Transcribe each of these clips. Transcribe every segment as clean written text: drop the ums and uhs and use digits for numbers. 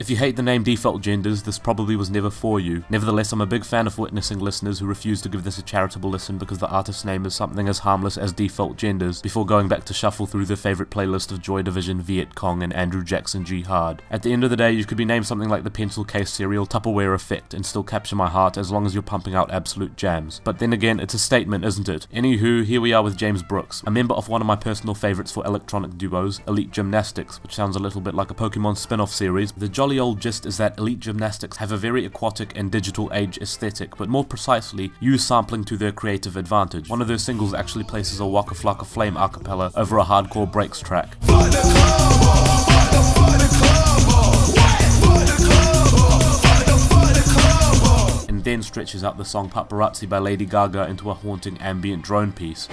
If you hate the name Default Genders, this probably was never for you. Nevertheless, I'm a big fan of witnessing listeners who refuse to give this a charitable listen because the artist's name is something as harmless as Default Genders, before going back to shuffle through their favourite playlist of Joy Division, Viet Cong and Andrew Jackson Jihad. At the end of the day, you could be named something like the Pencil Case Cereal Tupperware Effect and still capture my heart as long as you're pumping out absolute jams. But then again, it's a statement, isn't it? Anywho, here we are with James Brooks, a member of one of my personal favourites for electronic duos, Elite Gymnastics, which sounds a little bit like a Pokemon spin-off series. The jolly old gist is that Elite Gymnastics have a very aquatic and digital age aesthetic, but more precisely, use sampling to their creative advantage. One of their singles actually places a Waka Flocka Flame a cappella over a hardcore breaks track. And then stretches out the song Paparazzi by Lady Gaga into a haunting ambient drone piece.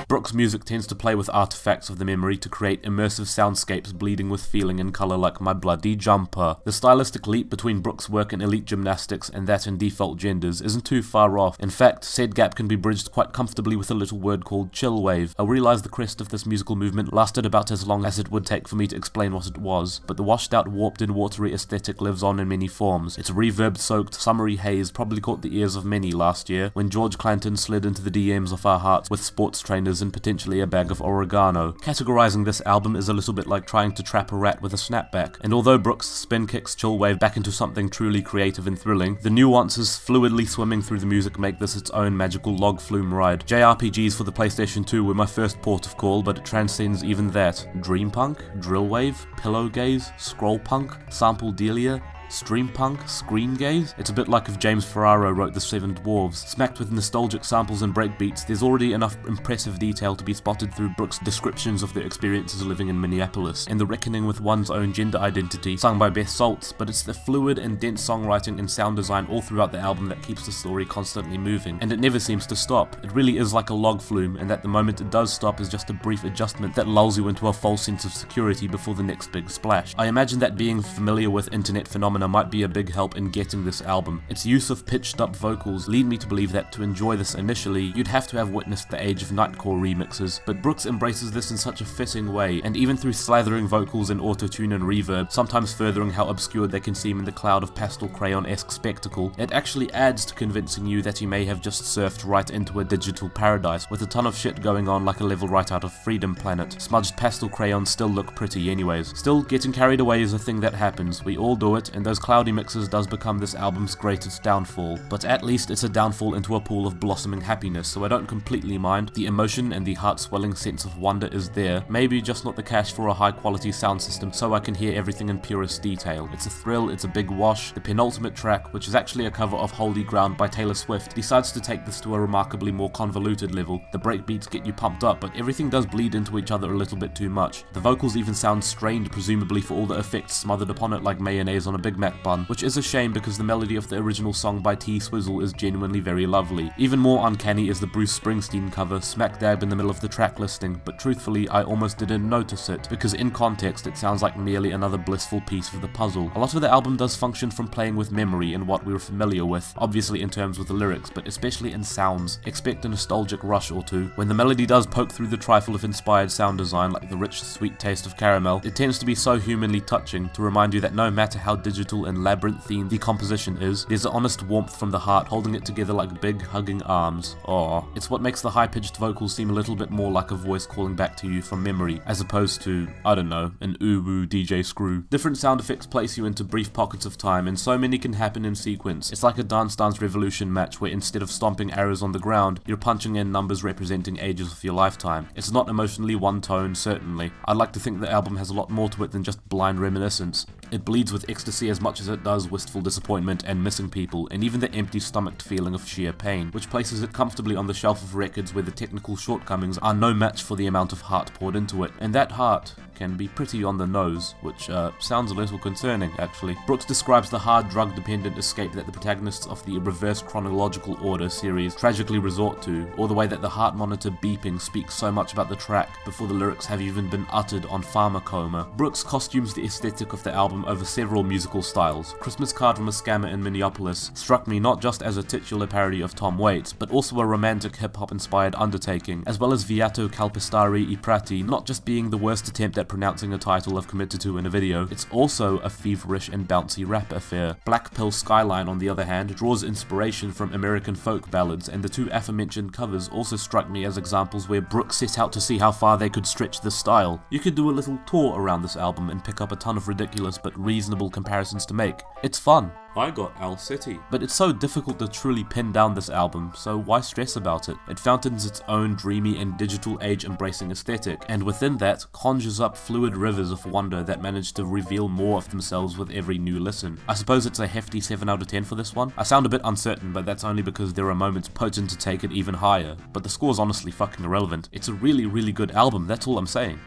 Brooks' music tends to play with artifacts of the memory to create immersive soundscapes bleeding with feeling and colour like My Bloody Jumper. The stylistic leap between Brooks' work in Elite Gymnastics and that in Default Genders isn't too far off. In fact, said gap can be bridged quite comfortably with a little word called Chillwave. I realise the crest of this musical movement lasted about as long as it would take for me to explain what it was, but the washed out, warped and watery aesthetic lives on in many forms. Its reverb-soaked, summery haze probably caught the ears of many last year when George Clanton slid into the DMs of our hearts with sports trainers and potentially a bag of oregano. Categorizing this album is a little bit like trying to trap a rat with a snapback, and although Brooks spin kicks Chillwave back into something truly creative and thrilling, the nuances fluidly swimming through the music make this its own magical log flume ride. JRPGs for the PlayStation 2 were my first port of call, but it transcends even that. Dream punk, drill wave, pillow gaze, scroll punk, sample delia, streampunk, screen gaze? It's a bit like if James Ferraro wrote The Seven Dwarves. Smacked with nostalgic samples and breakbeats, there's already enough impressive detail to be spotted through Brooks' descriptions of their experiences living in Minneapolis, and the reckoning with one's own gender identity, sung by Beth Saltz, but it's the fluid and dense songwriting and sound design all throughout the album that keeps the story constantly moving, and it never seems to stop. It really is like a log flume, and that the moment it does stop is just a brief adjustment that lulls you into a false sense of security before the next big splash. I imagine that being familiar with internet phenomena might be a big help in getting this album. Its use of pitched up vocals lead me to believe that to enjoy this initially, you'd have to have witnessed the age of nightcore remixes, but Brooks embraces this in such a fitting way, and even through slathering vocals in autotune and reverb, sometimes furthering how obscured they can seem in the cloud of pastel crayon-esque spectacle, it actually adds to convincing you that you may have just surfed right into a digital paradise, with a ton of shit going on like a level right out of Freedom Planet. Smudged pastel crayons still look pretty anyways. Still, getting carried away is a thing that happens. We all do it, and those cloudy mixes does become this album's greatest downfall, but at least it's a downfall into a pool of blossoming happiness, so I don't completely mind. The emotion and the heart-swelling sense of wonder is there, maybe just not the cash for a high-quality sound system so I can hear everything in purest detail. It's a thrill, it's a big wash. The penultimate track, which is actually a cover of Holy Ground by Taylor Swift, decides to take this to a remarkably more convoluted level. The breakbeats get you pumped up, but everything does bleed into each other a little bit too much. The vocals even sound strained, presumably for all the effects smothered upon it like mayonnaise on a Big Mac bun, which is a shame because the melody of the original song by T Swizzle is genuinely very lovely. Even more uncanny is the Bruce Springsteen cover, smack dab in the middle of the track listing, but truthfully I almost didn't notice it, because in context it sounds like merely another blissful piece of the puzzle. A lot of the album does function from playing with memory and what we were familiar with, obviously in terms with the lyrics, but especially in sounds. Expect a nostalgic rush or two. When the melody does poke through the trifle of inspired sound design like the rich sweet taste of caramel, it tends to be so humanly touching to remind you that no matter how digital and labyrinthine the composition is, there's an honest warmth from the heart holding it together like big hugging arms. Aww. It's what makes the high-pitched vocals seem a little bit more like a voice calling back to you from memory, as opposed to, I don't know, an ooh-woo DJ screw. Different sound effects place you into brief pockets of time, and so many can happen in sequence. It's like a Dance Dance Revolution match where instead of stomping arrows on the ground, you're punching in numbers representing ages of your lifetime. It's not emotionally one tone, certainly. I'd like to think the album has a lot more to it than just blind reminiscence. It bleeds with ecstasy as much as it does wistful disappointment and missing people, and even the empty-stomached feeling of sheer pain, which places it comfortably on the shelf of records where the technical shortcomings are no match for the amount of heart poured into it. And that heart can be pretty on the nose, which sounds a little concerning, actually. Brooks describes the hard drug-dependent escape that the protagonists of the Reverse Chronological Order series tragically resort to, or the way that the heart monitor beeping speaks so much about the track before the lyrics have even been uttered on Pharmacoma. Brooks costumes the aesthetic of the album over several musical styles. Christmas Card from a Scammer in Minneapolis struck me not just as a titular parody of Tom Waits, but also a romantic hip-hop inspired undertaking, as well as Viato Calpestari I Prati not just being the worst attempt at pronouncing a title I've committed to in a video, it's also a feverish and bouncy rap affair. Black Pill Skyline, on the other hand, draws inspiration from American folk ballads, and the two aforementioned covers also struck me as examples where Brooks set out to see how far they could stretch the style. You could do a little tour around this album and pick up a ton of ridiculous but reasonable comparisons to make. It's fun. I got Al City. But it's so difficult to truly pin down this album, so why stress about it? It fountains its own dreamy and digital age embracing aesthetic, and within that conjures up fluid rivers of wonder that manage to reveal more of themselves with every new listen. I suppose it's a hefty 7 out of 10 for this one. I sound a bit uncertain, but that's only because there are moments potent to take it even higher, but the score's honestly fucking irrelevant. It's a really, really good album, that's all I'm saying.